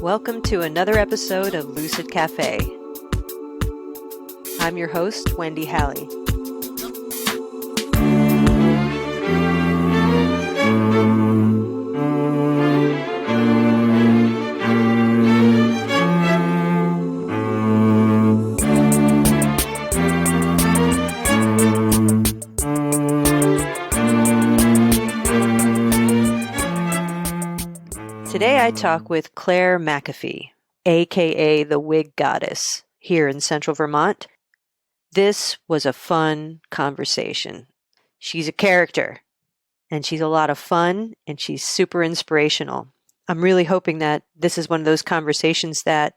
Welcome to another episode of Lucid Cafe. I'm your host, Wendy Halley. Today I talk with Clare McAfee, aka the Wig Goddess, here in Central Vermont. This was a fun conversation. She's a character, and she's a lot of fun, and she's super inspirational. I'm really hoping that this is one of those conversations that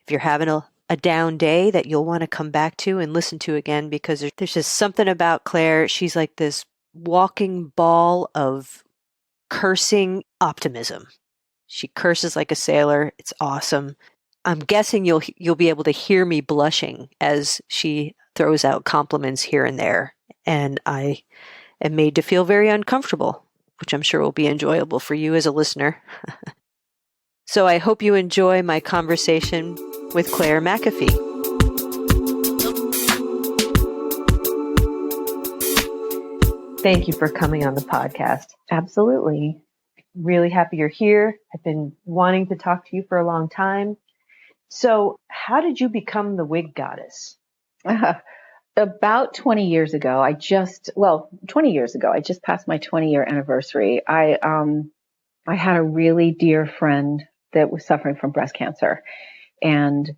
if you're having a down day that you'll want to come back to and listen to again, because there's just something about Clare. She's like this walking ball of cursing optimism. She curses like a sailor. It's awesome. I'm guessing you'll be able to hear me blushing as she throws out compliments here and there. And I am made to feel very uncomfortable, which I'm sure will be enjoyable for you as a listener. So I hope you enjoy my conversation with Clare McAfee. Thank you for coming on the podcast. Absolutely. Really happy you're here. I've been wanting to talk to you for a long time. So how did you become the Wig Goddess? About 20 years ago, I just passed my 20-year anniversary. I had a really dear friend that was suffering from breast cancer, and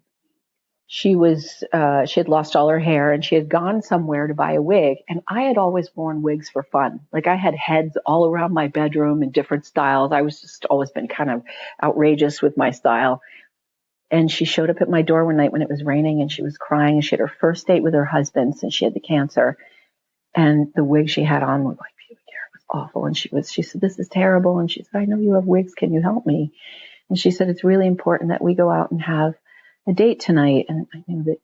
she had lost all her hair, and she had gone somewhere to buy a wig. And I had always worn wigs for fun. Like, I had heads all around my bedroom in different styles. I was just always been kind of outrageous with my style. And she showed up at my door one night when it was raining, and she was crying, and she had her first date with her husband since she had the cancer. And the wig she had on looked like pubic hair. It was awful. And she said, "This is terrible." And she said, "I know you have wigs. Can you help me?" And she said, "It's really important that we go out and have a date tonight." And I knew that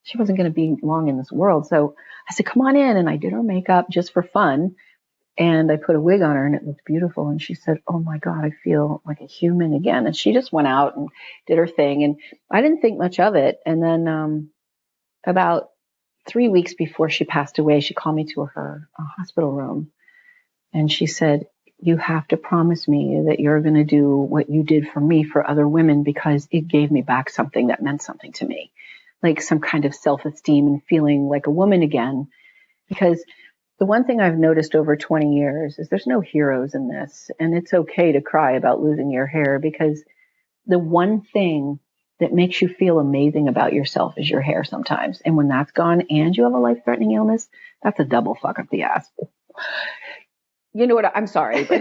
she wasn't going to be long in this world. So I said, "Come on in." And I did her makeup just for fun. And I put a wig on her, and it looked beautiful. And she said, "Oh my God, I feel like a human again." And she just went out and did her thing. And I didn't think much of it. And then about 3 weeks before she passed away, she called me to her hospital room. And she said, "You have to promise me that you're going to do what you did for me for other women, because it gave me back something that meant something to me, like some kind of self-esteem and feeling like a woman again." Because the one thing I've noticed over 20 years is there's no heroes in this. And it's okay to cry about losing your hair, because the one thing that makes you feel amazing about yourself is your hair sometimes. And when that's gone and you have a life-threatening illness, that's a double fuck up the ass. You know what? I'm sorry, but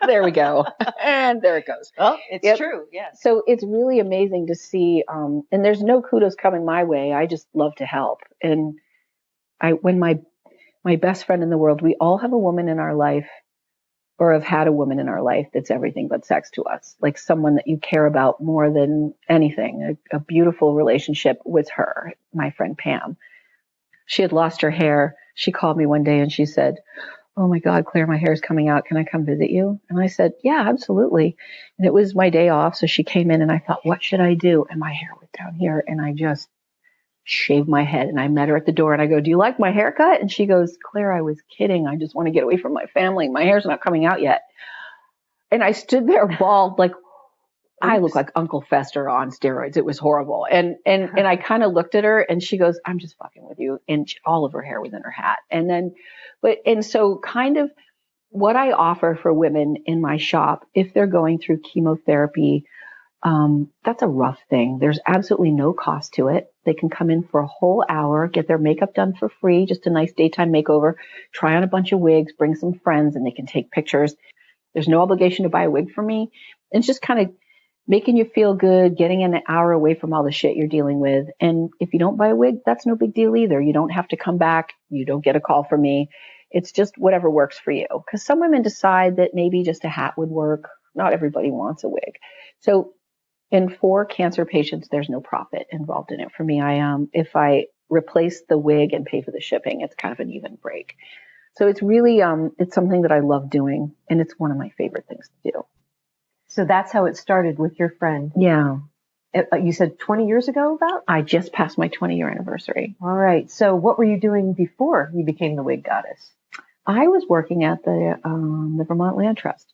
there we go. And there it goes. Well, it's true. Yes. So it's really amazing to see. And there's no kudos coming my way. I just love to help. And when my best friend in the world, we all have a woman in our life, or have had a woman in our life that's everything but sex to us, like someone that you care about more than anything. A beautiful relationship with her, my friend Pam. She had lost her hair. She called me one day and she said, "Oh my God, Claire, my hair's coming out. Can I come visit you?" And I said, "Yeah, absolutely." And it was my day off. So she came in and I thought, what should I do? And my hair was down here, and I just shaved my head. And I met her at the door and I go, "Do you like my haircut?" And she goes, "Claire, I was kidding. I just want to get away from my family. My hair's not coming out yet." And I stood there bald, like I look like Uncle Fester on steroids. It was horrible. And I kind of looked at her and she goes, "I'm just fucking with you." And all of her hair was in her hat. And so kind of what I offer for women in my shop, if they're going through chemotherapy, that's a rough thing. There's absolutely no cost to it. They can come in for a whole hour, get their makeup done for free, just a nice daytime makeover, try on a bunch of wigs, bring some friends, and they can take pictures. There's no obligation to buy a wig from me. It's just kind of making you feel good, getting an hour away from all the shit you're dealing with. And if you don't buy a wig, that's no big deal either. You don't have to come back. You don't get a call from me. It's just whatever works for you. Because some women decide that maybe just a hat would work. Not everybody wants a wig. So, and for cancer patients, there's no profit involved in it for me. If I replace the wig and pay for the shipping, it's kind of an even break. So it's really, it's something that I love doing, and it's one of my favorite things to do. So that's how it started with your friend. Yeah. You said 20 years ago about? I just passed my 20-year anniversary. All right. So what were you doing before you became the Wig Goddess? I was working at the Vermont Land Trust.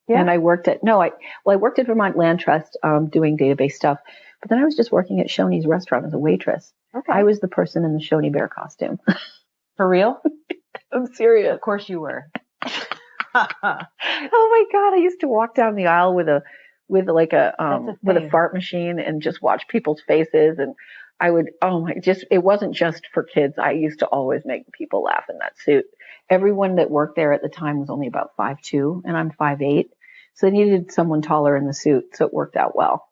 Yeah. And I worked at, I worked at Vermont Land Trust doing database stuff. But then I was just working at Shoney's restaurant as a waitress. Okay. I was the person in the Shoney bear costume. For real? I'm serious. Of course you were. Oh my God. I used to walk down the aisle with a fart machine and just watch people's faces. And I would, it wasn't just for kids. I used to always make people laugh in that suit. Everyone that worked there at the time was only about 5'2" and I'm 5'8". So they needed someone taller in the suit. So it worked out well.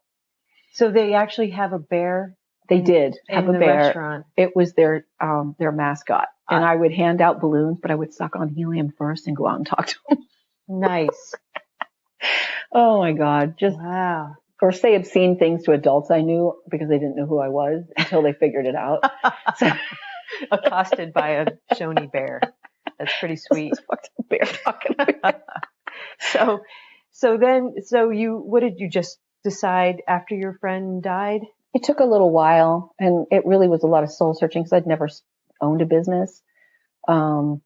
So they actually have a bear? They did have a bear. Restaurant. It was their mascot. And I would hand out balloons, but I would suck on helium first and go out and talk to them. Nice. Oh my God. Wow. Or say obscene things to adults I knew because they didn't know who I was until they figured it out. So, accosted by a Shoney bear. That's pretty sweet. What's a bear talking? What did you just decide after your friend died? It took a little while, and it really was a lot of soul searching because I'd never owned a business. And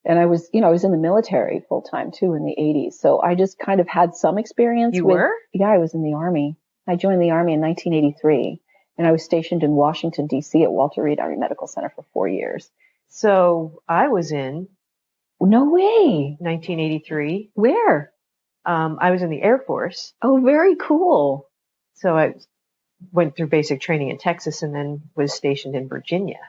I was in the military full time too in the 80s. So I just kind of had some experience. Were? Yeah, I was in the Army. I joined the Army in 1983 and I was stationed in Washington, D.C. at Walter Reed Army Medical Center for 4 years. So I was in. No way. 1983. Where? I was in the Air Force. Oh, very cool. So I went through basic training in Texas and then was stationed in Virginia.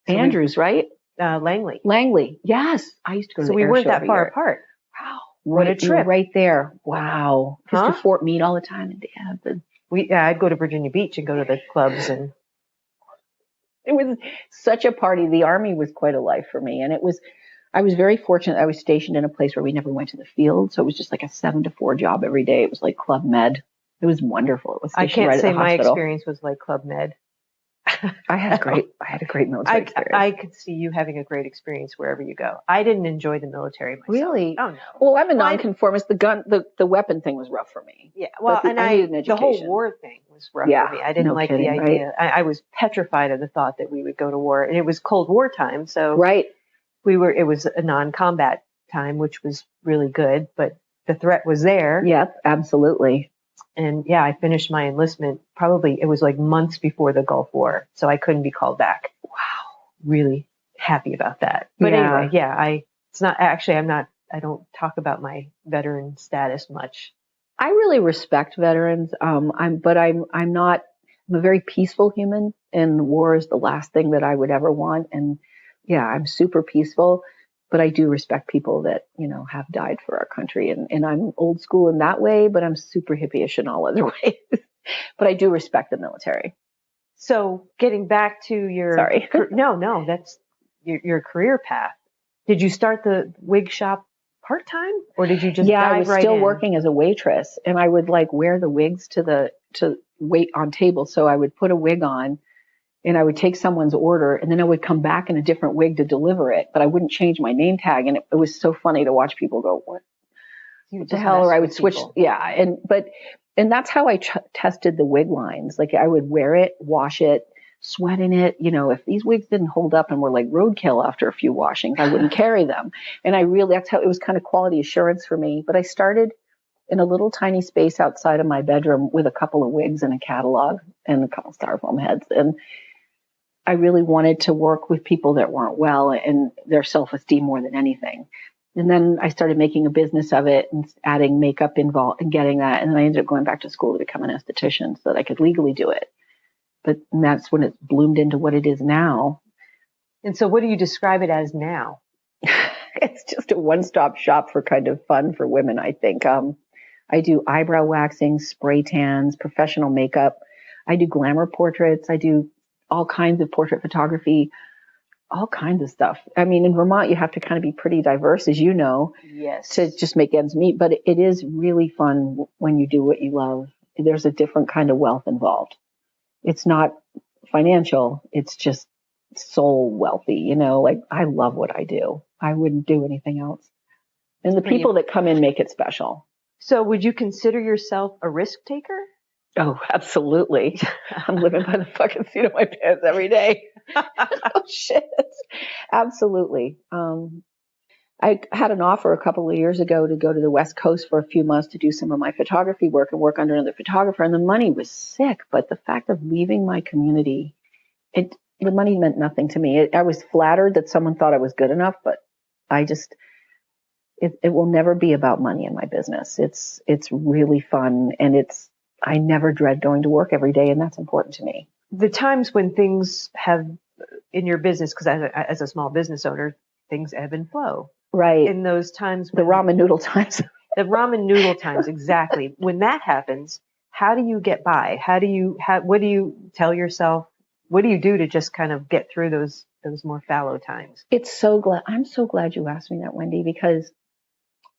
So Andrews, right? Langley. Langley. Yes. I used to go to the So we air weren't show that far here. apart. Wow. What a trip. Right there. Wow. Huh? Used to Fort Meade all the time in Hampton. I'd go to Virginia Beach and go to the clubs and. It was such a party. The Army was quite a life for me. And I was very fortunate. I was stationed in a place where we never went to the field. So it was just like a 7 to 4 job every day. It was like Club Med. It was wonderful. It was I can't right say at the my hospital. experience was like Club Med. I had a great military experience. I could see you having a great experience wherever you go. I didn't enjoy the military myself. Really? Oh no. Well, I'm a nonconformist. The weapon thing was rough for me. Yeah. Well, I needed an the whole education. war thing was rough Yeah, for me. I didn't no like kidding, the idea. right? I was petrified of the thought that we would go to war, and it was Cold War time, so right. It was a non-combat time, which was really good, but the threat was there. Yep, absolutely. And yeah, I finished my enlistment it was like months before the Gulf War, so I couldn't be called back. Wow. Really happy about that. But anyway, I don't talk about my veteran status much. I really respect veterans. I'm a very peaceful human, and war is the last thing that I would ever want. And yeah, I'm super peaceful, but I do respect people that, have died for our country. And I'm old school in that way, but I'm super hippie-ish in all other ways. But I do respect the military. So getting back to your, sorry, no, that's your career path. Did you start the wig shop part-time or did you just dive I was right still in? working as a waitress, and I would wear the wigs to wait on tables. So I would put a wig on and I would take someone's order and then I would come back in a different wig to deliver it, but I wouldn't change my name tag. And it was so funny to watch people go, what the hell? Or I would switch. People. Yeah. And that's how I tested the wig lines. Like I would wear it, wash it, sweat in it. If these wigs didn't hold up and were like roadkill after a few washings, I wouldn't carry them. And that's how it was kind of quality assurance for me. But I started in a little tiny space outside of my bedroom with a couple of wigs and a catalog and a couple styrofoam heads. And I really wanted to work with people that weren't well and their self-esteem more than anything. And then I started making a business of it and adding makeup involved and getting that. And then I ended up going back to school to become an esthetician so that I could legally do it. But that's when it bloomed into what it is now. And so what do you describe it as now? It's just a one-stop shop for kind of fun for women, I think. I do eyebrow waxing, spray tans, professional makeup. I do glamour portraits. I do all kinds of portrait photography, all kinds of stuff. I mean, in Vermont, you have to kind of be pretty diverse, as you know, yes, to just make ends meet. But it is really fun when you do what you love. There's a different kind of wealth involved. It's not financial. It's just soul wealthy. I love what I do. I wouldn't do anything else. And the people that come in make it special. So would you consider yourself a risk taker? Oh, absolutely. I'm living by the fucking seat of my pants every day. Oh, shit. Absolutely. I had an offer a couple of years ago to go to the West Coast for a few months to do some of my photography work and work under another photographer. And the money was sick. But the fact of leaving my community, the money meant nothing to me. I was flattered that someone thought I was good enough, but it will never be about money in my business. It's really fun, and I never dread going to work every day, and that's important to me. The times when things have in your business, because as a small business owner, things ebb and flow. Right. In those times, the ramen noodle times. The ramen noodle times, exactly. When that happens, how do you get by? What do you tell yourself? What do you do to just kind of get through those more fallow times? I'm so glad you asked me that, Wendy, because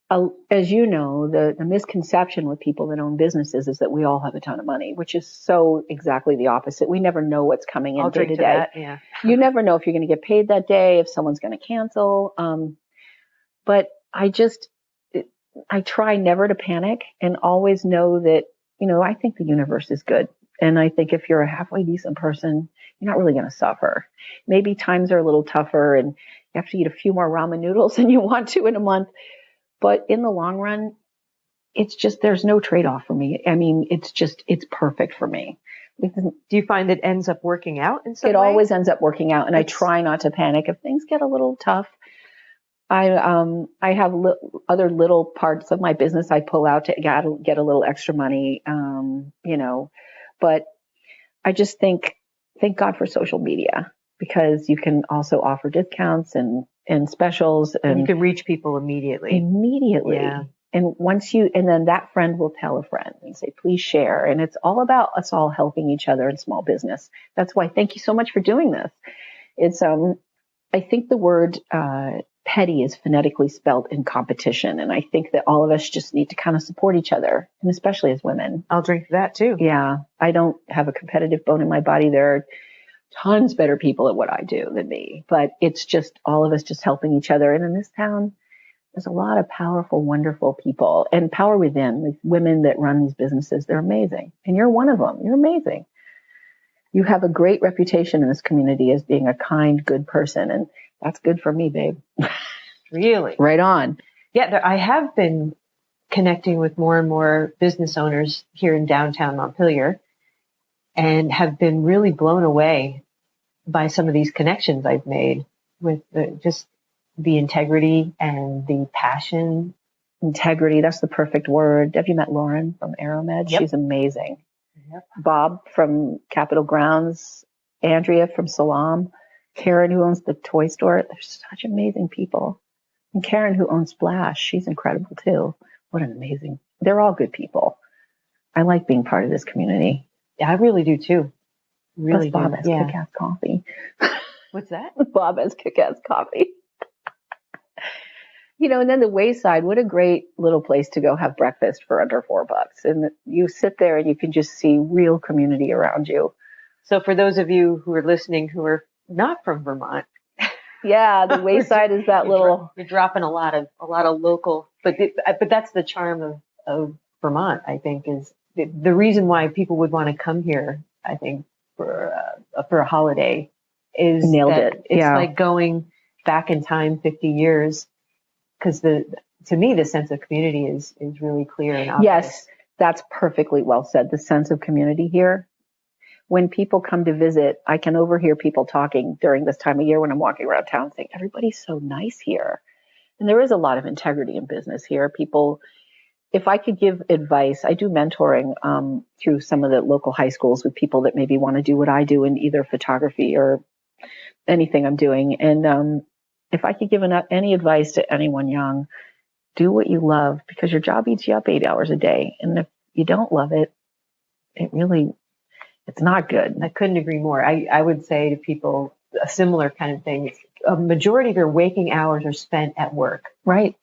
as you know, the misconception with people that own businesses is that we all have a ton of money, which is so exactly the opposite. We never know what's coming in day to day. That, yeah. You never know if you're going to get paid that day, if someone's going to cancel. But I try never to panic and always know that, I think the universe is good. And I think if you're a halfway decent person, you're not really going to suffer. Maybe times are a little tougher and you have to eat a few more ramen noodles than you want to in a month. But in the long run, there's no trade-off for me. I mean, it's perfect for me. Do you find it ends up working out in some way? It always ends up working out. And I try not to panic. If things get a little tough, I have other little parts of my business I pull out to get a little extra money, but I just thank God for social media, because you can also offer discounts and specials, and you can reach people immediately. Yeah. And then that friend will tell a friend and say, please share. And it's all about us all helping each other in small business. That's why thank you so much for doing this. It's, I think the word, petty is phonetically spelled in competition. And I think that all of us just need to kind of support each other, and especially as women. I'll drink that too. Yeah. I don't have a competitive bone in my body. There are tons better people at what I do than me, but it's just all of us just helping each other. And in this town, there's a lot of powerful, wonderful people and power within, like women that run these businesses. They're amazing. And you're one of them. You're amazing. You have a great reputation in this community as being a kind, good person. And that's good for me, babe. Really? Right on. Yeah, I have been connecting with more and more business owners here in downtown Montpelier, and have been really blown away by some of these connections I've made with just the integrity and the passion. Integrity, that's the perfect word. Have you met Lauren from Aeromed? Yep. She's amazing. Yep. Bob from Capitol Grounds, Andrea from Salam, Karen who owns the toy store. They're such amazing people. And Karen who owns Splash, she's incredible too. What an amazing, they're all good people. I like being part of this community. Yeah, I really do too. Really Plus Bob do. has Yeah. kick-ass coffee. What's that? Bob has kick-ass coffee. And then the Wayside, what a great little place to go have breakfast for under $4. And you sit there and you can just see real community around you. So for those of you who are listening who are not from Vermont. Yeah, the Wayside is that you're dropping a lot of local, but that's the charm of Vermont, I think, is the reason why people would want to come here, I think, for a holiday is nailed that it. It's like going back in time 50 years. Because to me, the sense of community is really clear and obvious. Yes, that's perfectly well said. The sense of community here. When people come to visit, I can overhear people talking during this time of year when I'm walking around town saying, everybody's so nice here. And there is a lot of integrity in business here. People, if I could give advice, I do mentoring through some of the local high schools with people that maybe want to do what I do in either photography or anything I'm doing. And if I could give any advice to anyone young, do what you love, because your job eats you up 8 hours a day. And if you don't love it, it's not good. I couldn't agree more. I would say to people a similar kind of thing. A majority of your waking hours are spent at work. Right.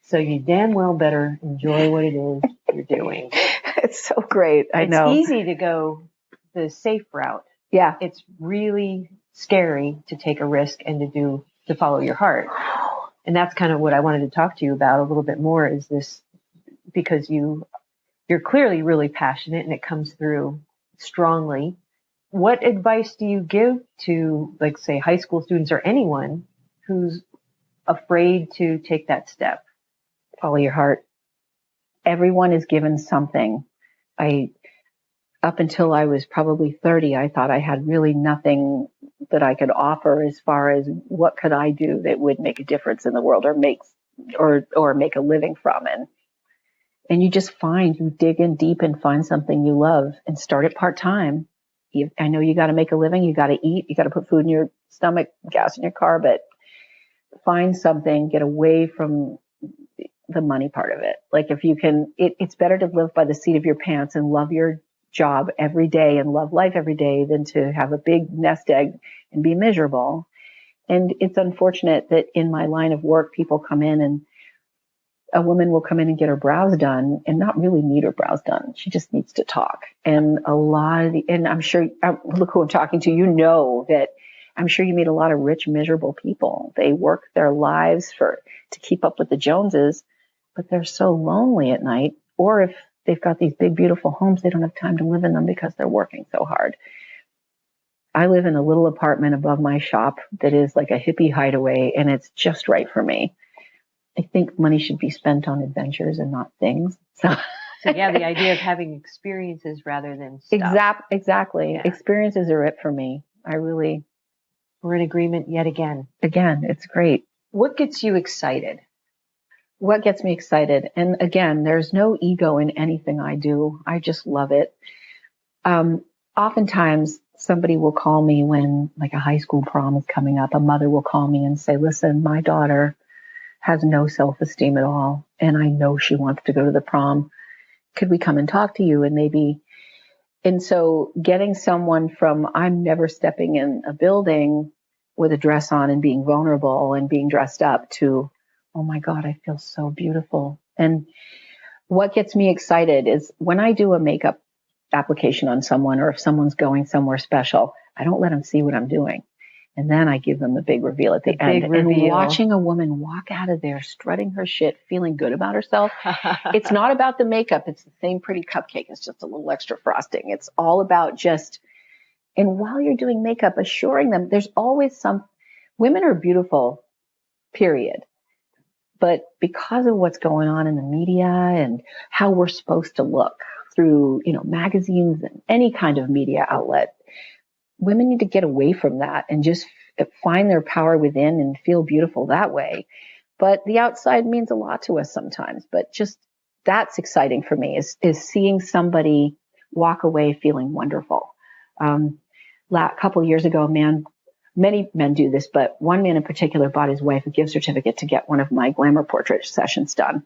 So you damn well better enjoy what it is you're doing. It's so great. I know. It's easy to go the safe route. Yeah. It's really scary to take a risk and to follow your heart. And that's kind of what I wanted to talk to you about a little bit more, is this because you're clearly really passionate and it comes through strongly. What advice do you give to, like, say, high school students or anyone who's afraid to take that step? Follow your heart. Everyone is given something. Up until I was probably 30, I thought I had really nothing that I could offer as far as what could I do that would make a difference in the world or make a living from it. And you just you dig in deep and find something you love and start it part-time. I know you got to make a living, you got to eat, you got to put food in your stomach, gas in your car, but find something, get away from the money part of it. Like if you can, it's better to live by the seat of your pants and love your job every day and love life every day than to have a big nest egg and be miserable. And it's unfortunate that in my line of work, people come in and a woman will come in and get her brows done and not really need her brows done. She just needs to talk. And and I'm sure, look who I'm talking to, that I'm sure you meet a lot of rich, miserable people. They work their lives to keep up with the Joneses, but they're so lonely at night. Or if they've got these big, beautiful homes, they don't have time to live in them because they're working so hard. I live in a little apartment above my shop that is like a hippie hideaway, and it's just right for me. I think money should be spent on adventures and not things. So yeah, the idea of having experiences rather than stuff. Exactly. Yeah. Experiences are it for me. We're in agreement yet again. Again, it's great. What gets you excited? What gets me excited? And again, there's no ego in anything I do. I just love it. Oftentimes somebody will call me when like a high school prom is coming up. A mother will call me and say, listen, my daughter has no self-esteem at all, and I know she wants to go to the prom. Could we come and talk to you? And so getting someone from I'm never stepping in a building with a dress on and being vulnerable and being dressed up to, oh my God, I feel so beautiful. And what gets me excited is when I do a makeup application on someone, or if someone's going somewhere special, I don't let them see what I'm doing. And then I give them the big reveal at the end. And watching a woman walk out of there, strutting her shit, feeling good about herself. It's not about the makeup. It's the same pretty cupcake. It's just a little extra frosting. It's all about and while you're doing makeup, assuring them there's always women are beautiful, period. But because of what's going on in the media and how we're supposed to look through, magazines and any kind of media outlet, women need to get away from that and just find their power within and feel beautiful that way. But the outside means a lot to us sometimes. But just that's exciting for me is seeing somebody walk away feeling wonderful. A couple of years ago, many men do this, but one man in particular bought his wife a gift certificate to get one of my glamour portrait sessions done.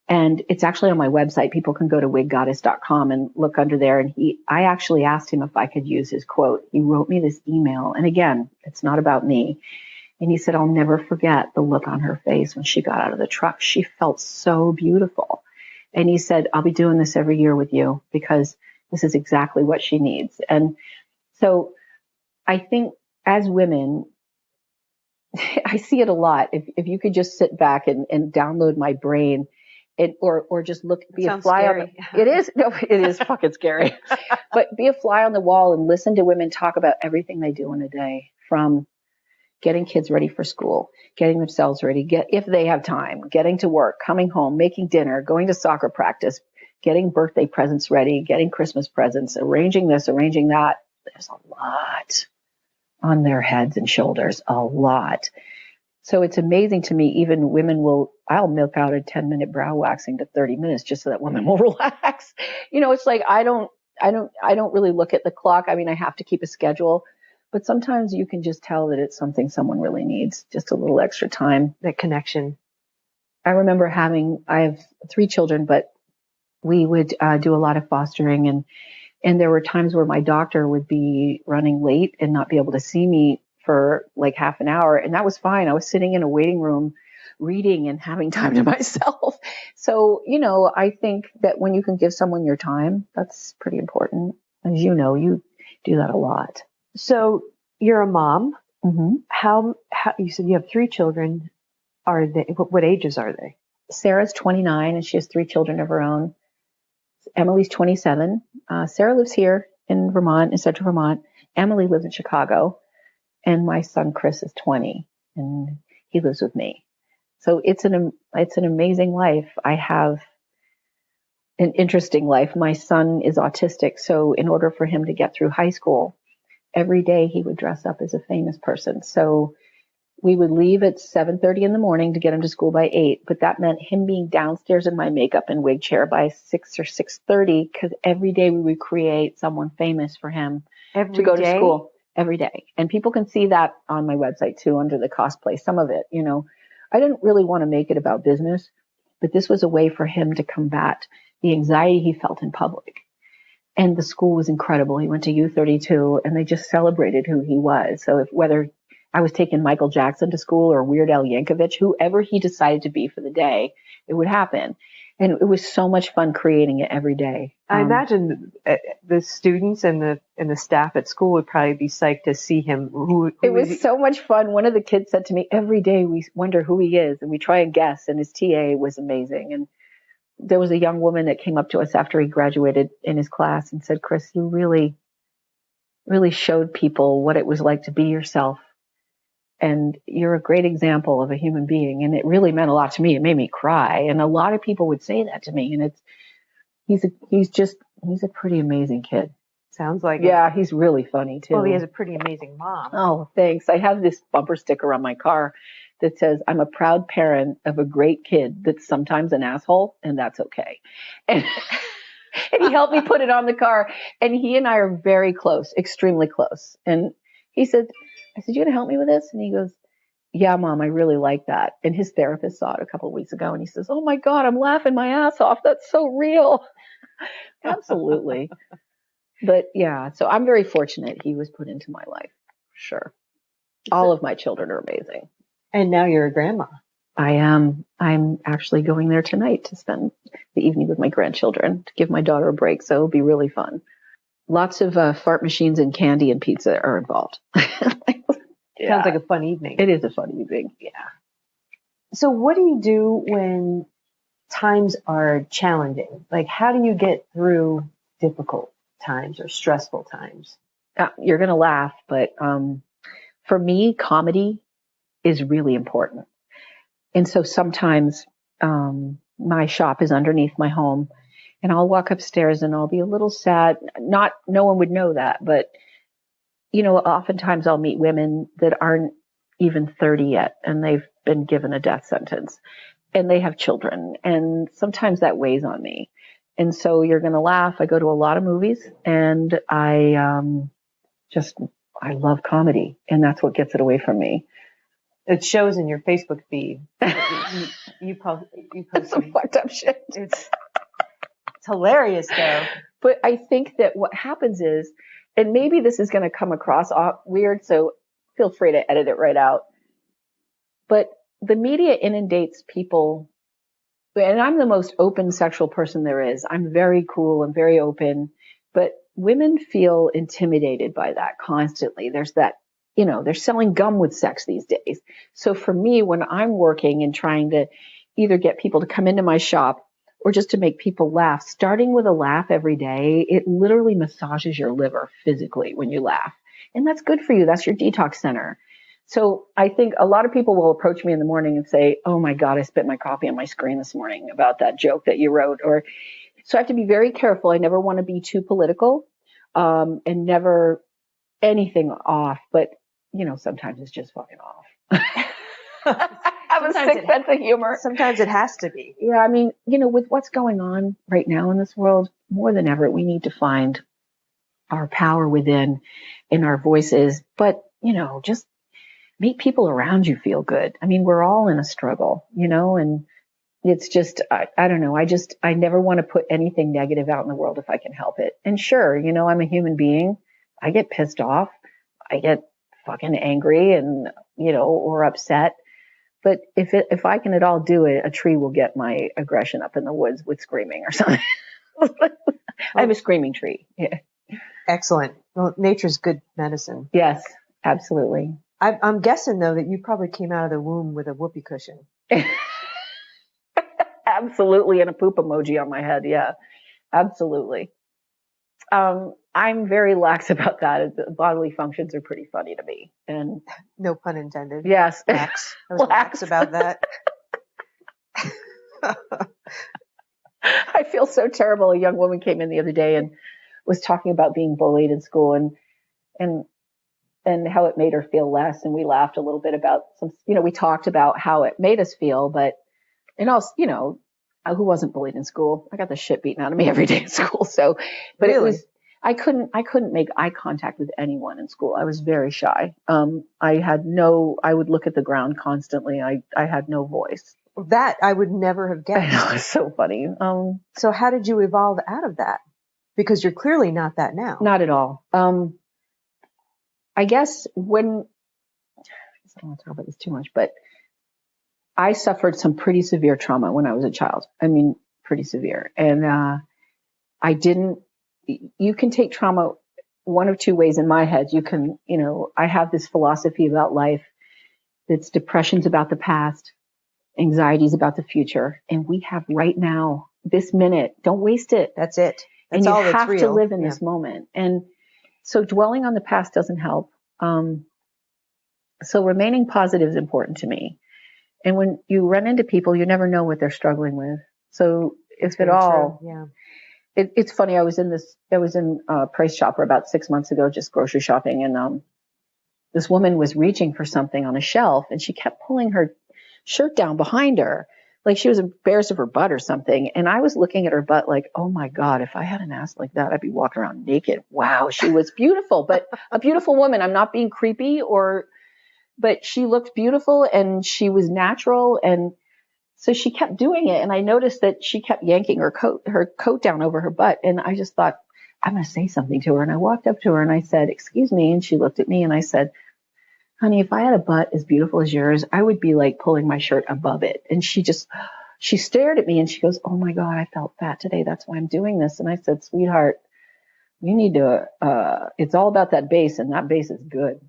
And it's actually on my website. People can go to wiggoddess.com and look under there. And I actually asked him if I could use his quote. He wrote me this email. And again, it's not about me. And he said, I'll never forget the look on her face when she got out of the truck. She felt so beautiful. And he said, I'll be doing this every year with you because this is exactly what she needs. And so I think as women, I see it a lot. If you could just sit back and download my brain, or just be a fly on it is fucking scary. But be a fly on the wall and listen to women talk about everything they do in a day, from getting kids ready for school, getting themselves ready, if they have time, getting to work, coming home, making dinner, going to soccer practice, getting birthday presents ready, getting Christmas presents, arranging this, arranging that. There's a lot on their heads and shoulders, a lot. So it's amazing to me, even women I'll milk out a 10-minute brow waxing to 30 minutes just so that women will relax. It's like, I don't really look at the clock. I mean, I have to keep a schedule, but sometimes you can just tell that it's something someone really needs, just a little extra time. That connection. I remember I have 3 children, but we would do a lot of fostering, and there were times where my doctor would be running late and not be able to see me for like half an hour. And that was fine. I was sitting in a waiting room reading and having time to myself. So, I think that when you can give someone your time, that's pretty important. As you know, you do that a lot. So you're a mom. Mm-hmm. How you said you have 3 children. What ages are they? Sarah's 29 and she has 3 children of her own. Emily's 27. Sarah lives here in Vermont, in central Vermont. Emily lives in Chicago. And my son, Chris, is 20 and he lives with me. So it's an amazing life. I have an interesting life. My son is autistic. So in order for him to get through high school, every day he would dress up as a famous person. So we would leave at 7:30 in the morning to get him to school by 8. But that meant him being downstairs in my makeup and wig chair by 6 or 6:30, because every day we would create someone famous for him to go to school every day. And people can see that on my website too, under the cosplay, some of it, I didn't really want to make it about business, but this was a way for him to combat the anxiety he felt in public. And the school was incredible. He went to U32 and they just celebrated who he was. So whether I was taking Michael Jackson to school or Weird Al Yankovic, whoever he decided to be for the day, it would happen. And it was so much fun creating it every day. I imagine the students and the staff at school would probably be psyched to see him. It was so much fun. One of the kids said to me, every day we wonder who he is and we try and guess. And his TA was amazing. And there was a young woman that came up to us after he graduated in his class and said, Chris, you really, really showed people what it was like to be yourself. And you're a great example of a human being. And it really meant a lot to me. It made me cry. And a lot of people would say that to me. And he's a pretty amazing kid. Sounds like Yeah, he's really funny too. Well, he has a pretty amazing mom. Oh, thanks. I have this bumper sticker on my car that says, I'm a proud parent of a great kid that's sometimes an asshole, and that's okay. And he helped me put it on the car. And he and I are very close, extremely close. And I said, you going to help me with this? And he goes, yeah, Mom, I really like that. And his therapist saw it a couple of weeks ago and he says, oh my God, I'm laughing my ass off. That's so real. Absolutely. But yeah, so I'm very fortunate he was put into my life. Sure. All of my children are amazing. And now you're a grandma. I am. I'm actually going there tonight to spend the evening with my grandchildren to give my daughter a break. So it'll be really fun. Lots of fart machines and candy and pizza are involved. Yeah. Sounds like a fun evening. It is a fun evening. Yeah. So what do you do when times are challenging? Like, how do you get through difficult times or stressful times? You're going to laugh, but for me, comedy is really important. And so sometimes my shop is underneath my home. And I'll walk upstairs and I'll be a little sad. No one would know that, but oftentimes I'll meet women that aren't even 30 yet and they've been given a death sentence and they have children. And sometimes that weighs on me. And so you're going to laugh. I go to a lot of movies and I love comedy, and that's what gets it away from me. It shows in your Facebook feed. you post some fucked up shit. It's hilarious though. But I think that what happens is, and maybe this is going to come across weird, so feel free to edit it right out. But the media inundates people, and I'm the most open sexual person there is. I'm very cool and very open, but women feel intimidated by that constantly. There's that, they're selling gum with sex these days. So for me, when I'm working and trying to either get people to come into my shop or just to make people laugh, starting with a laugh every day, it literally massages your liver physically when you laugh. And that's good for you. That's your detox center. So I think a lot of people will approach me in the morning and say, oh my God, I spit my coffee on my screen this morning about that joke that you wrote. So I have to be very careful. I never want to be too political, and never anything off. But, sometimes it's just fucking off. Have a sick sense of humor. Sometimes it has to be. Yeah, I mean, with what's going on right now in this world, more than ever, we need to find our power within in our voices. But, just make people around you feel good. I mean, we're all in a struggle, and it's just, I don't know. I never want to put anything negative out in the world if I can help it. And sure, I'm a human being. I get pissed off. I get fucking angry and, or upset. But if I can at all do it, a tree will get my aggression up in the woods with screaming or something. I have a screaming tree. Yeah. Excellent. Well, nature's good medicine. Yes, absolutely. I'm guessing though that you probably came out of the womb with a whoopee cushion. Absolutely. And a poop emoji on my head. Yeah, absolutely. I'm very lax about that. Bodily functions are pretty funny to me. And No pun intended. yes. Lax. I was lax about that. I feel so terrible. A young woman came in the other day and was talking about being bullied in school and how it made her feel less. And we laughed a little bit about we talked about how it made us feel, but, and also, who wasn't bullied in school? I got the shit beaten out of me every day in school. So, but Really? I couldn't make eye contact with anyone in school. I was very shy. I would look at the ground constantly. I had no voice. That I would never have I guessed. know, it's so funny. So how did you evolve out of that? Because you're clearly not that now. Not at all. I guess I don't want to talk about this too much, but I suffered some pretty severe trauma when I was a child. I mean, pretty severe. And you can take trauma one of two ways in my head. You can, I have this philosophy about life that's depression's about the past, anxiety's about the future. And we have right now, this minute, don't waste it. That's it. That's and you all that's have real. to live in this moment. And so dwelling on the past doesn't help. So remaining positive is important to me. And when you run into people, you never know what they're struggling with. So if at all, true. Yeah. It's funny. I was in Price Chopper about 6 months ago, just grocery shopping. And, this woman was reaching for something on a shelf and she kept pulling her shirt down behind her. Like she was embarrassed of her butt or something. And I was looking at her butt like, oh my God, if I had an ass like that, I'd be walking around naked. Wow. She was beautiful, but a beautiful woman. I'm not being creepy but she looked beautiful and she was natural. And so she kept doing it. And I noticed that she kept yanking her coat down over her butt. And I just thought, I'm going to say something to her. And I walked up to her and I said, excuse me. And she looked at me and I said, honey, if I had a butt as beautiful as yours, I would be like pulling my shirt above it. And she stared at me and she goes, oh my God, I felt fat today. That's why I'm doing this. And I said, sweetheart, you need to, it's all about that base and that base is good.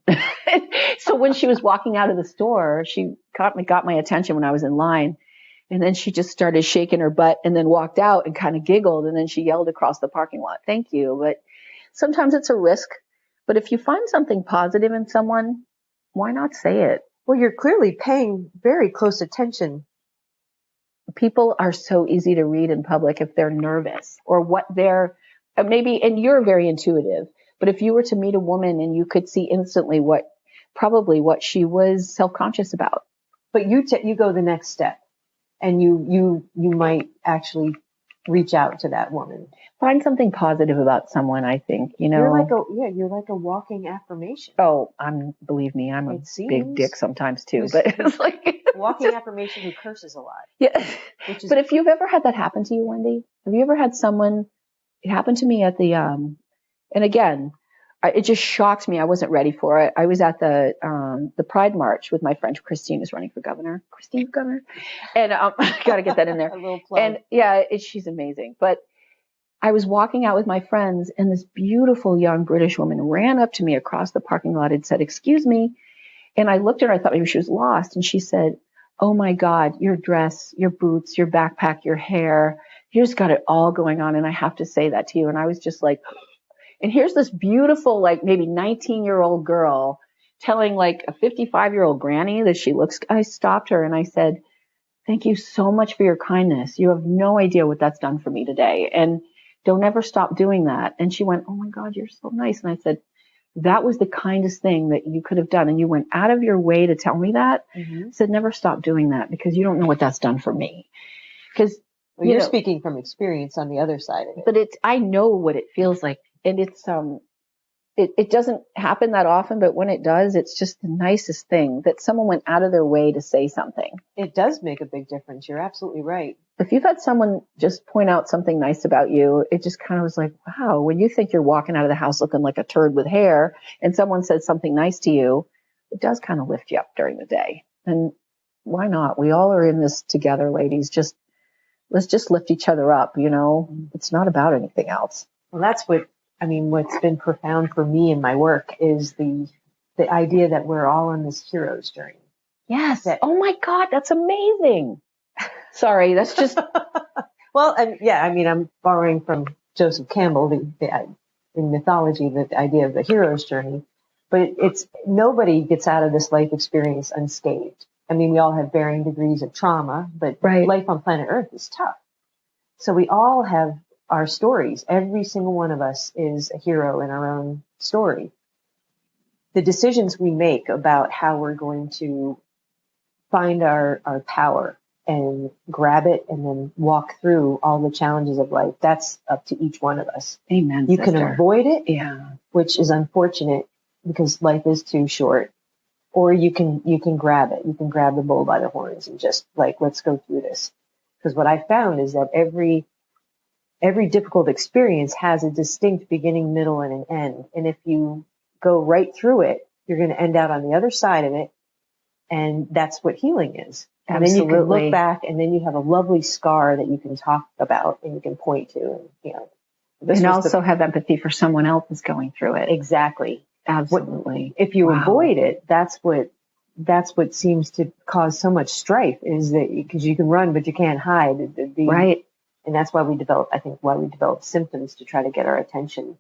So when she was walking out of the store, she got my attention when I was in line. And then she just started shaking her butt and then walked out and kind of giggled. And then she yelled across the parking lot, thank you. But sometimes it's a risk. But if you find something positive in someone, why not say it? Well, you're clearly paying very close attention. People are so easy to read in public if they're nervous or what they're maybe, and you're very intuitive, but if you were to meet a woman and you could see instantly what she was self-conscious about. But you go the next step and you might actually reach out to that woman. Find something positive about someone, I think, You're like a walking affirmation. Oh, believe me, I'm a big dick sometimes too, but it's like walking affirmation who curses a lot. Yeah. But if you've ever had that happen to you, Wendy, have you ever had someone, it happened to me at the, and again, it just shocked me. I wasn't ready for it. I was at the Pride March with my friend Christine, who's running for governor. Christine for governor. And got to get that in there. A little plug. And yeah, she's amazing. But I was walking out with my friends and this beautiful young British woman ran up to me across the parking lot and said, excuse me. And I looked at her, I thought maybe she was lost. And she said, oh my God, your dress, your boots, your backpack, your hair, you just got it all going on. And I have to say that to you. And I was just like, and here's this beautiful, like maybe 19-year-old girl telling like a 55-year-old granny that she looks. I stopped her and I said, thank you so much for your kindness. You have no idea what that's done for me today. And don't ever stop doing that. And she went, oh my God, you're so nice. And I said, that was the kindest thing that you could have done. And you went out of your way to tell me that. Mm-hmm. I said, never stop doing that because you don't know what that's done for me. Because you're speaking from experience on the other side of it. But I know what it feels like. And it's, it doesn't happen that often, but when it does, it's just the nicest thing that someone went out of their way to say something. It does make a big difference. You're absolutely right. If you've had someone just point out something nice about you, it just kind of was like, wow, when you think you're walking out of the house looking like a turd with hair and someone says something nice to you, it does kind of lift you up during the day. And why not? We all are in this together, ladies. Let's just lift each other up. It's not about anything else. Well, that's what's been profound for me in my work is the idea that we're all on this hero's journey. Yes. Oh my God, that's amazing. Sorry, that's just Well, and yeah, I mean, I'm borrowing from Joseph Campbell, in mythology, the idea of the hero's journey. But it's nobody gets out of this life experience unscathed. I mean, we all have varying degrees of trauma, but right. life on planet Earth is tough. So we all have our stories. Every single one of us is a hero in our own story. The decisions we make about how we're going to find our power and grab it and then walk through all the challenges of life, that's up to each one of us. Amen. You sister. can avoid it, yeah, which is unfortunate because life is too short, or you can grab it. You can grab the bull by the horns and just like, let's go through this. Because what I found is that every difficult experience has a distinct beginning, middle, and an end. And if you go right through it, you're going to end out on the other side of it. And that's what healing is. And absolutely. then you can look back and then you have a lovely scar that you can talk about and you can point to. And, you know, and also have empathy for someone else who's going through it. Exactly. Absolutely. If you avoid it, that's what seems to cause so much strife, is that because you can run, but you can't hide. Right. And that's why we develop symptoms to try to get our attention.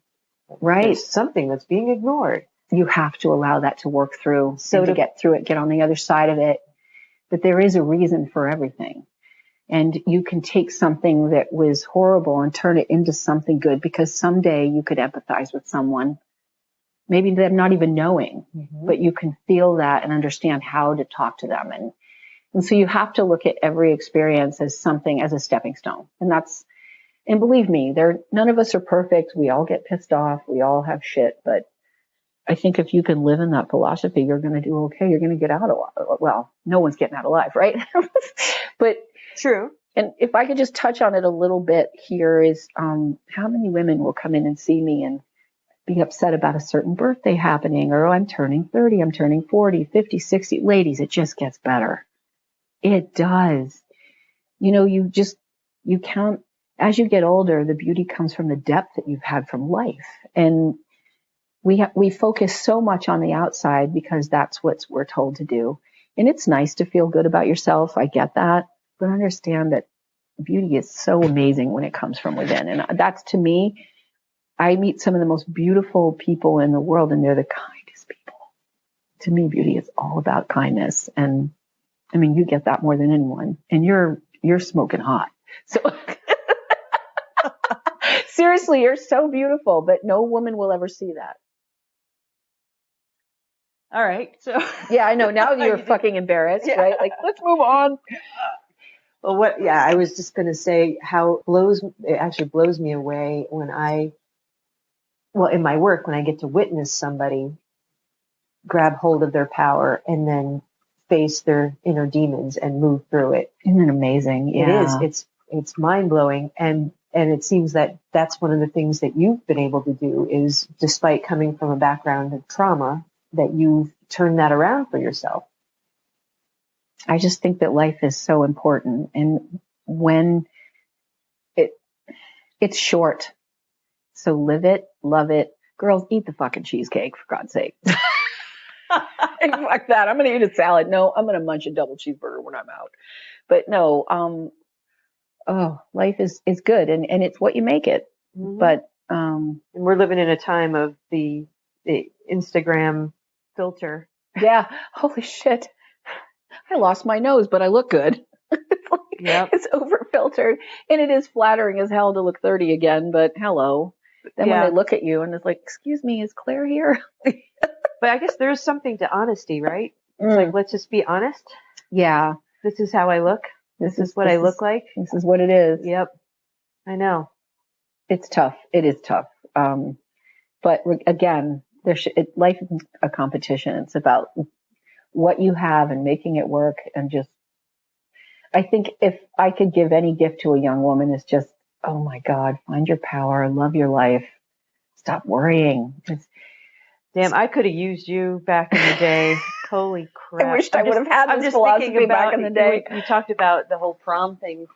Right. There's something that's being ignored. You have to allow that to work through, so to get through it, get on the other side of it. But there is a reason for everything. And you can take something that was horrible and turn it into something good, because someday you could empathize with someone, maybe them not even knowing, but you can feel that and understand how to talk to them. And so you have to look at every experience as something, as a stepping stone. And believe me, none of us are perfect. We all get pissed off. We all have shit. But I think if you can live in that philosophy, you're going to do okay. You're going to get out alive. Well, no one's getting out alive, right? But true. And if I could just touch on it a little bit here is, how many women will come in and see me and be upset about a certain birthday happening, or, oh, I'm turning 30, I'm turning 40, 50, 60. Ladies, it just gets better. It does. You know, you can't, as you get older, the beauty comes from the depth that you've had from life. And we focus so much on the outside because that's what we're told to do. And it's nice to feel good about yourself. I get that. But understand that beauty is so amazing when it comes from within. And that's, to me, I meet some of the most beautiful people in the world, and they're the kindest people. To me, beauty is all about kindness. And I mean, you get that more than anyone. And you're smoking hot. So seriously, you're so beautiful, but no woman will ever see that. All right. So yeah, I know. Now you're fucking embarrassed, right? Like, let's move on. Well, I was just going to say how it actually blows me away when in my work, when I get to witness somebody grab hold of their power and then face their inner demons and move through it. Isn't it amazing? Yeah. It is. It's mind blowing. And it seems that that's one of the things that you've been able to do, is, despite coming from a background of trauma, that you've turned that around for yourself. I just think that life is so important. And when it's short, so live it, love it. Girls, eat the fucking cheesecake, for God's sake. Fuck that. I'm going to eat a salad. No, I'm going to munch a double cheeseburger when I'm out. But no, life is good. And it's what you make it. Mm-hmm. But, and we're living in a time of the Instagram filter. Yeah. Holy shit. I lost my nose, but I look good. It's over filtered, and it is flattering as hell to look 30 again, but hello. Then when they look at you and it's like, excuse me, is Claire here? But I guess there's something to honesty, right? It's like, let's just be honest. Yeah. This is how I look. This is what I look like. This is what it is. Yep. I know. It's tough. It is tough. But again, life isn't a competition. It's about what you have and making it work. And just, I think if I could give any gift to a young woman, is just, oh my God, find your power, love your life, stop worrying. Damn, I could have used you back in the day. Holy crap. I wished I would have had this philosophy back in the day. You talked about the whole prom thing.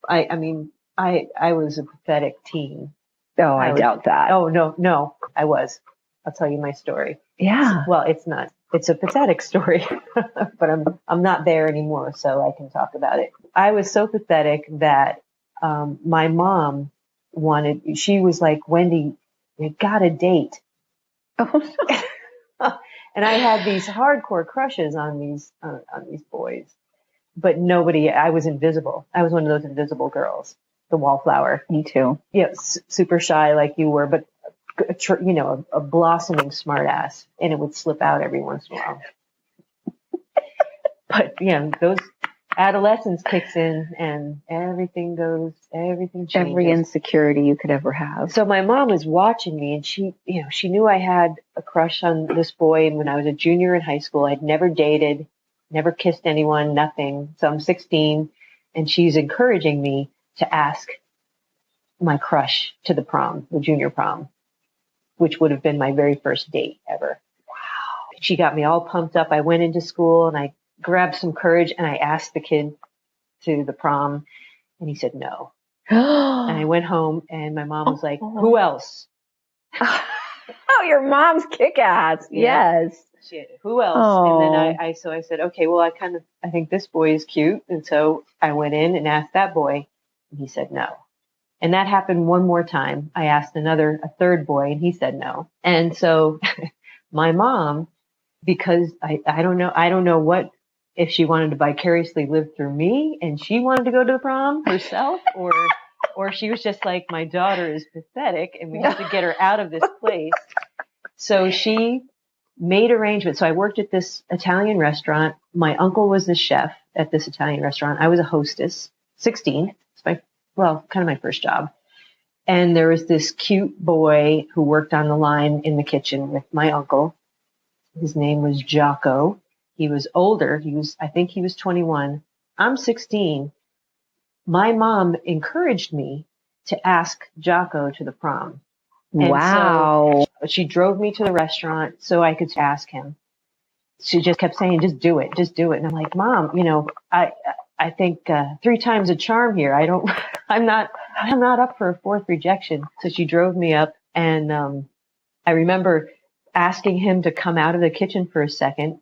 I mean, I was a pathetic teen. Oh, I doubt that. Oh, no, I was. I'll tell you my story. Yeah. Well, it's not it's a pathetic story, but I'm not there anymore, so I can talk about it. I was so pathetic that my mom she was like, Wendy, you got a date. Oh, And I had these hardcore crushes on these boys, but I was invisible. I was one of those invisible girls, the wallflower. me too. Yeah, super shy like you were, but a blossoming smartass, and it would slip out every once in a while. But those adolescence kicks in, and everything changes. Every insecurity you could ever have. So my mom was watching me, and she knew I had a crush on this boy. And when I was a junior in high school, I'd never dated, never kissed anyone, nothing. So I'm 16, and she's encouraging me to ask my crush to the prom, the junior prom, which would have been my very first date ever. Wow. She got me all pumped up. I went into school and I grabbed some courage and I asked the kid to the prom, and he said no. And I went home and my mom was like, who else? Oh, your mom's kick-ass. Yeah. Yes. She had, who else? Oh. And then I said, okay, well, I think this boy is cute. And so I went in and asked that boy, and he said no. And that happened one more time. I asked a third boy, and he said no. And so my mom, because I don't know what, if she wanted to vicariously live through me and she wanted to go to the prom herself, or she was just like, my daughter is pathetic and we have to get her out of this place. So she made arrangements. So I worked at this Italian restaurant. My uncle was the chef at this Italian restaurant. I was a hostess, 16. It's kind of my first job. And there was this cute boy who worked on the line in the kitchen with my uncle. His name was Jocko. He was older. I think he was 21. I'm 16. My mom encouraged me to ask Jocko to the prom. And wow. So she drove me to the restaurant so I could ask him. She just kept saying, just do it. And I'm like, Mom, I think 3 times a charm here. I'm not up for a fourth rejection. So she drove me up, and I remember asking him to come out of the kitchen for a second,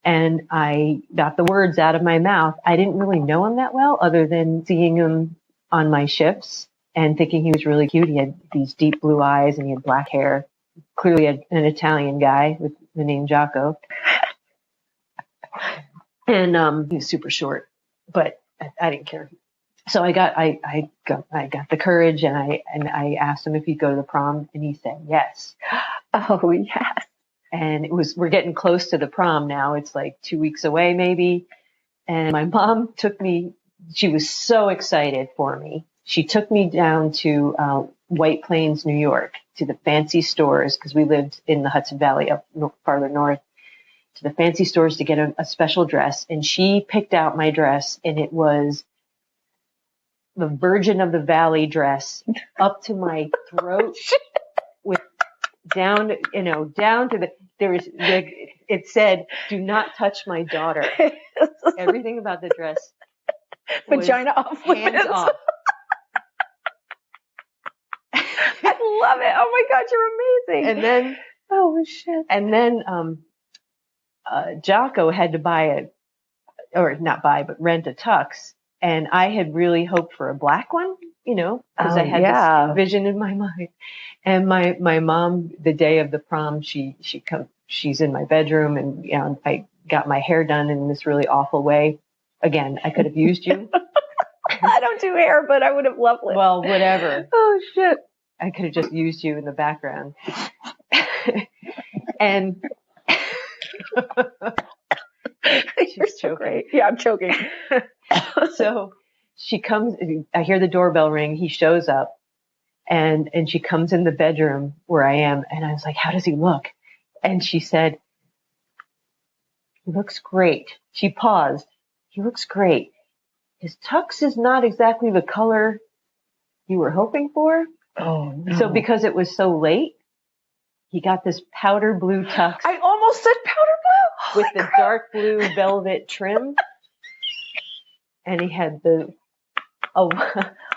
and I got the words out of my mouth. I didn't really know him that well, other than seeing him on my shifts and thinking he was really cute. He had these deep blue eyes and he had black hair. Clearly an Italian guy with the name Jocko. And he was super short, but I didn't care. So I got the courage, and I asked him if he'd go to the prom, and he said yes. Oh, yes. And we're getting close to the prom now. It's like 2 weeks away maybe. And my mom took me, she was so excited for me. She took me down to White Plains, New York, to the fancy stores, because we lived in the Hudson Valley up farther north, to the fancy stores to get a special dress. And she picked out my dress, and it was the Virgin of the Valley dress up to my throat with down to it said, do not touch my daughter. Everything about the dress. Vagina off limits. Hands off. I love it. Oh my God, you're amazing. And then, oh shit. And then, Jocko had to rent a tux. And I had really hoped for a black one, because I had this vision in my mind. And my mom, the day of the prom, she's in my bedroom, and I got my hair done in this really awful way. Again, I could have used you. I don't do hair, but I would have loved it. Well, whatever. Oh shit. I could have just used you in the background. And You're so great. Yeah, I'm choking. So she comes, I hear the doorbell ring. He shows up, and she comes in the bedroom where I am. And I was like, how does he look? And she said, he looks great. She paused. He looks great. His tux is not exactly the color you were hoping for. Oh, no. So because it was so late, he got this powder blue tux. I almost said powder blue. With the dark blue velvet trim. And he had a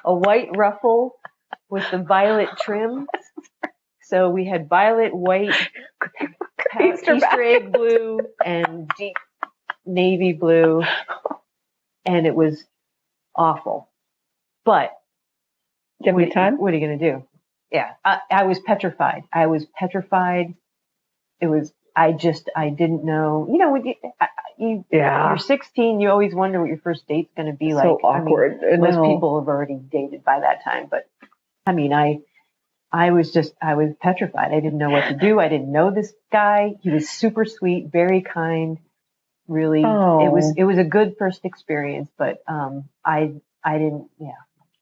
white ruffle with the violet trim. So we had violet, white, Easter egg blue and deep navy blue, and it was awful. But Give me time. What are you going to do? Yeah, I was petrified. It was, I didn't know, when you're 16, you always wonder what your first date's going to be like. So awkward. I mean, most people have already dated by that time, but I mean, I was petrified. I didn't know what to do. I didn't know this guy. He was super sweet, very kind, really. It was a good first experience, but, I didn't,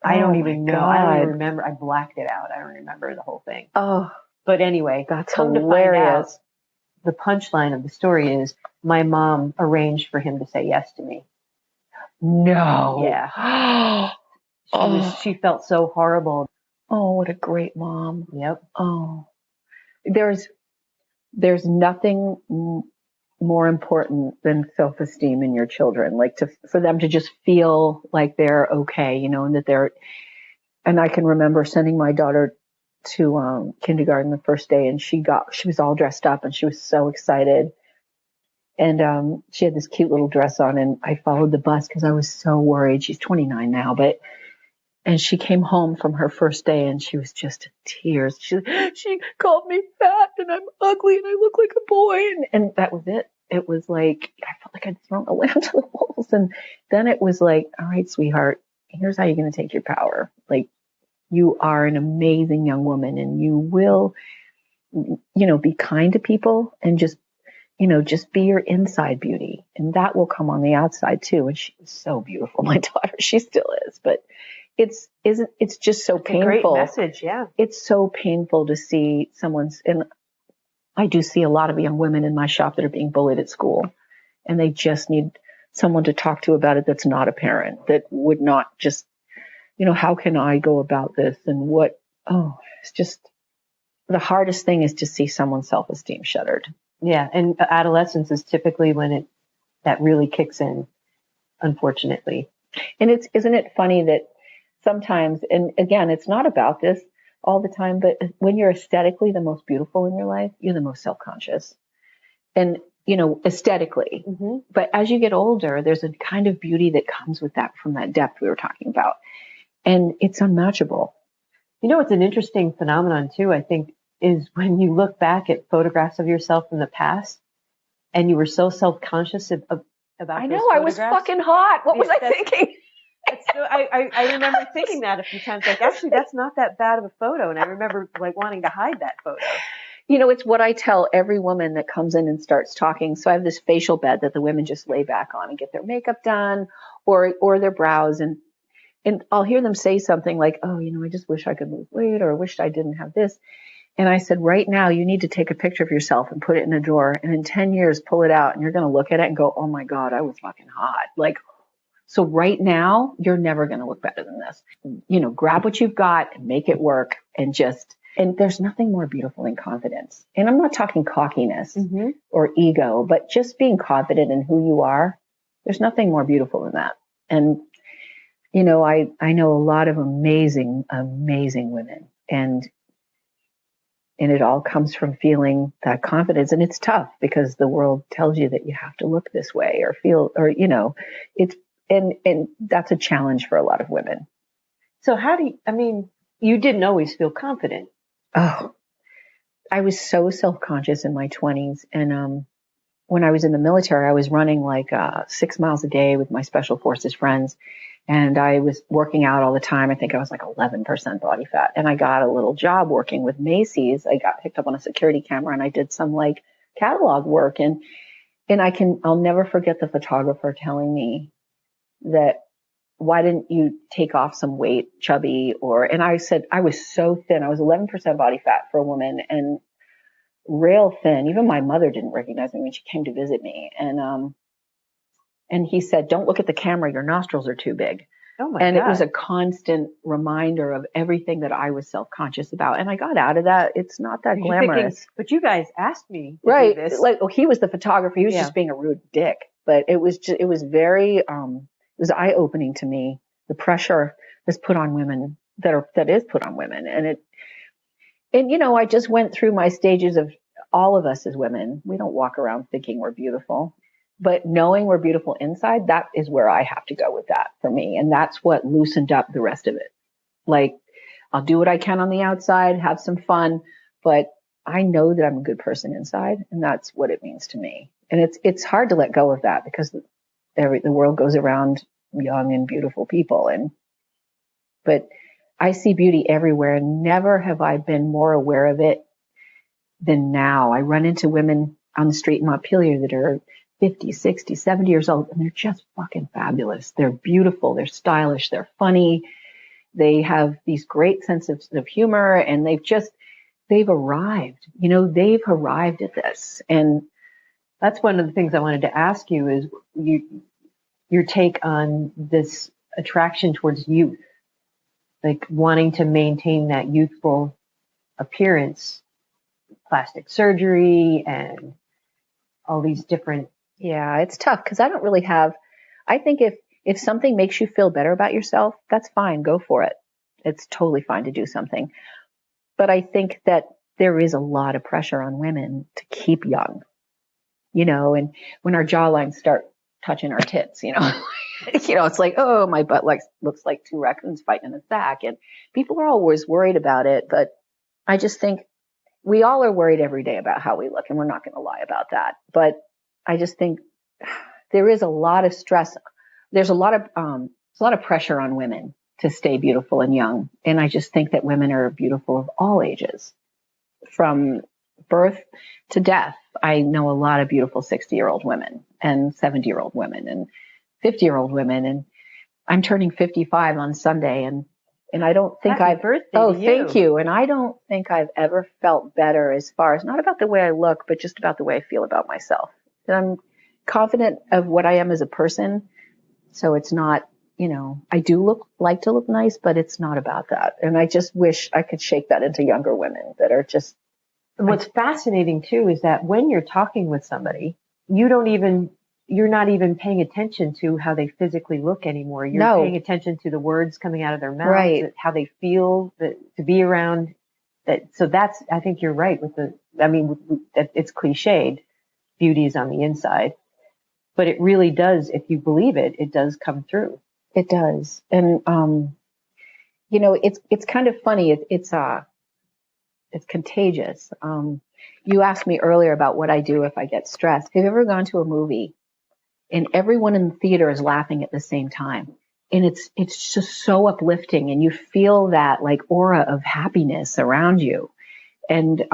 I don't even know. I don't even remember. I blacked it out. I don't remember the whole thing. Oh, but anyway, that's come hilarious. To find out, the punchline of the story is my mom arranged for him to say yes to me. No. Yeah. She felt so horrible. Oh, what a great mom. Yep. Oh, there's nothing more important than self-esteem in your children, like for them to just feel like they're okay, and that and I can remember sending my daughter to kindergarten the first day, and she was all dressed up and she was so excited. And she had this cute little dress on, and I followed the bus because I was so worried. She's 29 now, and she came home from her first day and she was just in tears. She called me fat and I'm ugly and I look like a boy. And that was it. It was like, I felt like I'd thrown a lamb to the wolves. And then it was like, all right, sweetheart, here's how you're going to take your power. Like, you are an amazing young woman and you will, be kind to people and just be your inside beauty. And that will come on the outside too. And she was so beautiful. My daughter, she still is, but it's just so painful. A great message, yeah. It's so painful to see and I do see a lot of young women in my shop that are being bullied at school, and they just need someone to talk to about it that's not a parent, that would not just, how can I go about this? And it's just the hardest thing is to see someone's self-esteem shattered. Yeah, and adolescence is typically when that really kicks in, unfortunately. And isn't it funny that sometimes, and again, it's not about this all the time, but when you're aesthetically the most beautiful in your life, you're the most self-conscious. And, aesthetically. Mm-hmm. But as you get older, there's a kind of beauty that comes with that, from that depth we were talking about. And it's unmatchable. It's an interesting phenomenon too, I think, is when you look back at photographs of yourself from the past and you were so self-conscious about I know, I was fucking hot. What was I thinking? I remember thinking that a few times, like, actually, that's not that bad of a photo. And I remember wanting to hide that photo. It's what I tell every woman that comes in and starts talking. So I have this facial bed that the women just lay back on and get their makeup done or their brows. And I'll hear them say something like, oh, I just wish I could lose weight, or I wish I didn't have this. And I said, right now, you need to take a picture of yourself and put it in a drawer. And in 10 years, pull it out and you're going to look at it and go, oh my God, I was fucking hot. So right now, you're never going to look better than this. Grab what you've got and make it work, and there's nothing more beautiful than confidence. And I'm not talking cockiness mm-hmm. or ego, but just being confident in who you are. There's nothing more beautiful than that. And, I know a lot of amazing, amazing women, and it all comes from feeling that confidence. And it's tough because the world tells you that you have to look this way or feel, or, it's, and that's a challenge for a lot of women. So you didn't always feel confident. Oh, I was so self-conscious in my 20s. And when I was in the military, I was running 6 miles a day with my special forces friends. And I was working out all the time. I think I was 11% body fat. And I got a little job working with Macy's. I got picked up on a security camera and I did some catalog work. And I'll never forget the photographer telling me that, why didn't you take off some weight, chubby? And I said, I was so thin. I was 11% body fat for a woman and real thin. Even my mother didn't recognize me when she came to visit me. And he said, don't look at the camera. Your nostrils are too big. Oh my God. And it was a constant reminder of everything that I was self-conscious about. And I got out of that. It's not that glamorous. But you guys asked me to right. do this. He was the photographer. He was just being a rude dick. But it was very, it was eye-opening to me, the pressure that's put on women, that is put on women. And I just went through my stages of all of us as women, we don't walk around thinking we're beautiful, but knowing we're beautiful inside, that is where I have to go with that for me. And that's what loosened up the rest of it. Like, I'll do what I can on the outside, have some fun, but I know that I'm a good person inside, and that's what it means to me. And it's hard to let go of that because the world goes around young and beautiful people. But I see beauty everywhere, and never have I been more aware of it than now. I run into women on the street in Montpelier that are 50, 60, 70 years old, and they're just fucking fabulous. They're beautiful. They're stylish. They're funny. They have these great senses of humor, and they've arrived. They've arrived at this. And that's one of the things I wanted to ask you is your take on this attraction towards youth, like wanting to maintain that youthful appearance, plastic surgery and all these different. Yeah, it's tough because I don't really I think if something makes you feel better about yourself, that's fine. Go for it. It's totally fine to do something. But I think that there is a lot of pressure on women to keep young, and when our jawlines start touching our tits, it's like, oh, my butt looks like two raccoons fighting in a sack. And people are always worried about it. But I just think we all are worried every day about how we look, and we're not going to lie about that. But I just think there is a lot of stress. There's a lot of pressure on women to stay beautiful and young. And I just think that women are beautiful of all ages, from birth to death. I know a lot of beautiful 60-year-old women and 70-year-old women and 50-year-old women. And I'm turning 55 on Sunday, and I don't think Happy birthday to you. Thank you. And I don't think I've ever felt better as far as not about the way I look, but just about the way I feel about myself. And I'm confident of what I am as a person. So it's not, I do like to look nice, but it's not about that. And I just wish I could shake that into younger women that are just. And what's fascinating too is that when you're talking with somebody, you're not even paying attention to how they physically look anymore. You're paying attention to the words coming out of their mouths, right, how they feel, to be around that. So I think you're right it's cliched. Beauty is on the inside, but it really does. If you believe it, it does come through. It does. And, it's kind of funny. It's contagious. You asked me earlier about what I do if I get stressed. Have you ever gone to a movie and everyone in the theater is laughing at the same time? And it's just so uplifting, and you feel that like aura of happiness around you. And,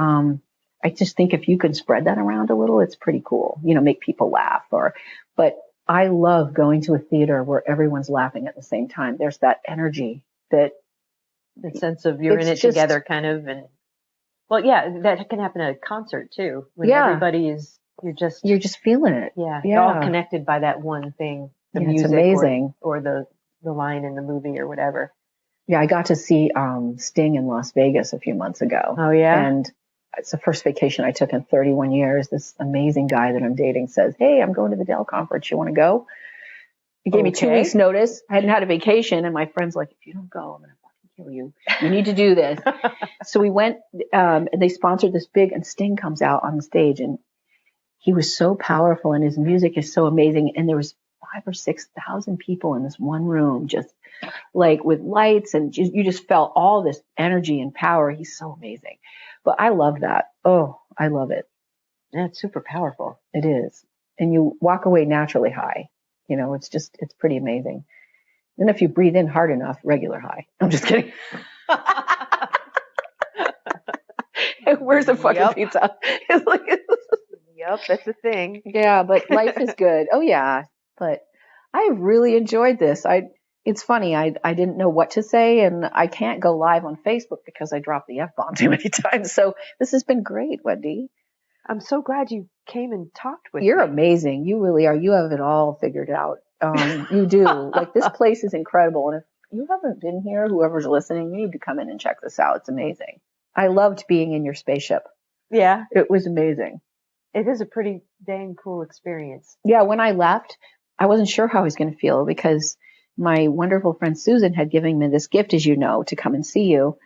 I just think if you could spread that around a little, it's pretty cool, make people laugh but I love going to a theater where everyone's laughing at the same time. There's that energy, that the sense of you're in it together kind of. And well, yeah, that can happen at a concert too. When everybody you're just feeling it. Yeah. You're all connected by that one thing, the music, it's amazing. Or the line in the movie or whatever. Yeah. I got to see, Sting in Las Vegas a few months ago. Oh yeah. And it's the first vacation I took in 31 years. This amazing guy that I'm dating says, "Hey, I'm going to the Dell conference. You want to go?" He gave me 2 weeks notice. I hadn't had a vacation. And my friend's like, "If you don't go, I'm going to fucking kill you. You need to do this." So we went, and they sponsored this big, and Sting comes out on the stage, and he was so powerful, and his music is so amazing. And there was 5,000 or 6,000 people in this one room, just like with lights, and you just felt all this energy and power. He's so amazing. But I love that. Oh, I love it. Yeah, it's super powerful. It is. And you walk away naturally high. It's pretty amazing. And if you breathe in hard enough, regular high. I'm just kidding. Where's the fucking pizza? It's like, yep, that's the thing. Yeah, but life is good. Oh yeah. But I really enjoyed this. It's funny. I didn't know what to say, and I can't go live on Facebook because I dropped the F-bomb too many times. So this has been great, Wendy. I'm so glad you came and talked with me. You're amazing. You really are. You have it all figured out. You do. Like, this place is incredible. And if you haven't been here, whoever's listening, you need to come in and check this out. It's amazing. I loved being in your spaceship. Yeah. It was amazing. It is a pretty dang cool experience. Yeah. When I left, I wasn't sure how I was going to feel because my wonderful friend Susan had given me this gift, as you know, to come and see you.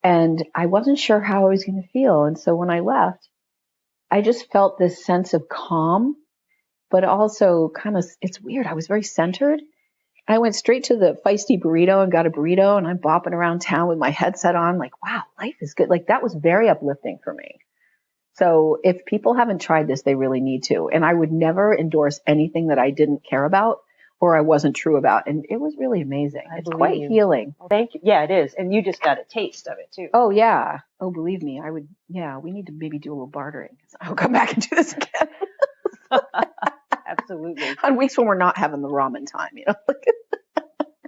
And I wasn't sure how I was going to feel. And so when I left, I just felt this sense of calm, but also kind of, it's weird. I was very centered. I went straight to the Feisty Burrito and got a burrito, and I'm bopping around town with my headset on, like, wow, life is good. Like, that was very uplifting for me. So if people haven't tried this, they really need to. And I would never endorse anything that I didn't care about or I wasn't true about. And it was really amazing. It's quite healing. Well, thank you. Yeah, it is. And you just got a taste of it too. Oh, yeah. Oh, believe me, I would. Yeah, we need to maybe do a little bartering. I'll come back and do this again. Absolutely. On weeks when we're not having the ramen time, you know.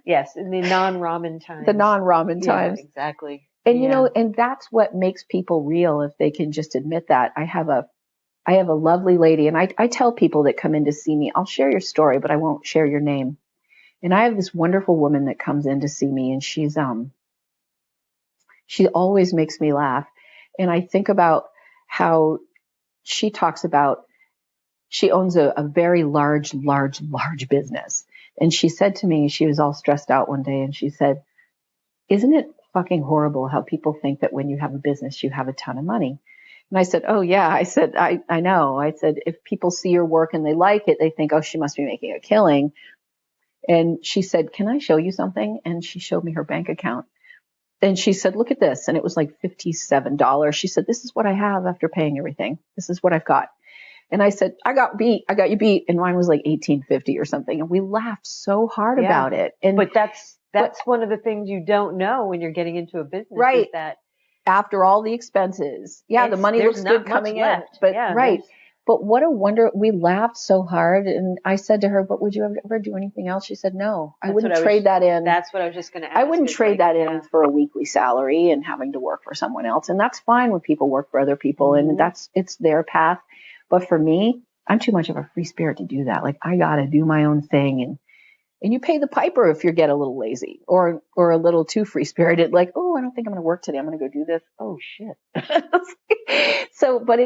Yes, in the non-ramen times. The non-ramen times. Yeah, exactly. And, you know, and that's what makes people real if they can just admit that. I have a lovely lady, and I tell people that come in to see me, I'll share your story, but I won't share your name. And I have this wonderful woman that comes in to see me, and she always makes me laugh. And I think about how she talks about, she owns a very large business. And she said to me, she was all stressed out one day, and she said, isn't it fucking horrible how people think that when you have a business, you have a ton of money? And I said, oh yeah. I said, I know. I said, if people see your work and they like it, they think, oh, she must be making a killing. And she said, can I show you something? And she showed me her bank account. And she said, look at this. And it was like $57. She said, this is what I have after paying everything. This is what I've got. And I said, I got you beat. And mine was like $18.50 or something. And we laughed so hard about it. And but that's one of the things you don't know when you're getting into a business. Right. Is that after all the expenses, the money looks good coming in. But right. But what a wonder. We laughed so hard. And I said to her, but would you ever do anything else? She said, no, I wouldn't trade that in. That's what I was just going to ask. I wouldn't trade that in for a weekly salary and having to work for someone else. And that's fine when people work for other people, and it's their path. But for me, I'm too much of a free spirit to do that. Like, I got to do my own thing. And you pay the piper if you get a little lazy or a little too free spirited. Like, oh, I don't think I'm going to work today. I'm going to go do this. Oh shit. So, but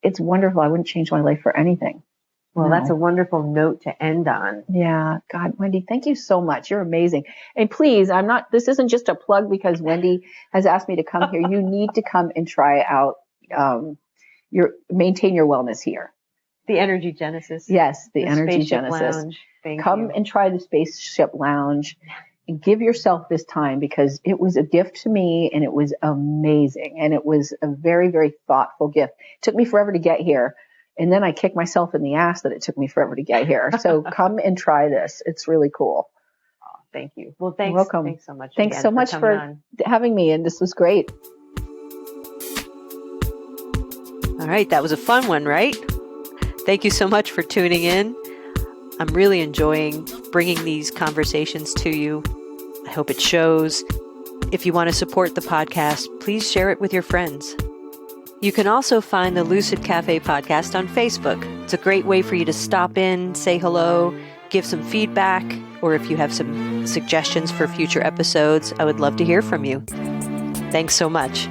it's wonderful. I wouldn't change my life for anything. Well, that's a wonderful note to end on. Yeah. God, Wendy, thank you so much. You're amazing. And please, this isn't just a plug because Wendy has asked me to come here. You need to come and try out, maintain your wellness here. The Energy Genesis. Yes, the Energy Genesis. Lounge. Come and try the Spaceship Lounge and give yourself this time, because it was a gift to me and it was amazing. And it was a very, very thoughtful gift. It took me forever to get here. And then I kicked myself in the ass that it took me forever to get here. So come and try this. It's really cool. Oh, thank you. Well, thanks. Welcome. Thanks so much. Thanks so much for having me. And this was great. All right. That was a fun one, right? Thank you so much for tuning in. I'm really enjoying bringing these conversations to you. I hope it shows. If you want to support the podcast, please share it with your friends. You can also find the Lucid Cafe podcast on Facebook. It's a great way for you to stop in, say hello, give some feedback, or if you have some suggestions for future episodes, I would love to hear from you. Thanks so much.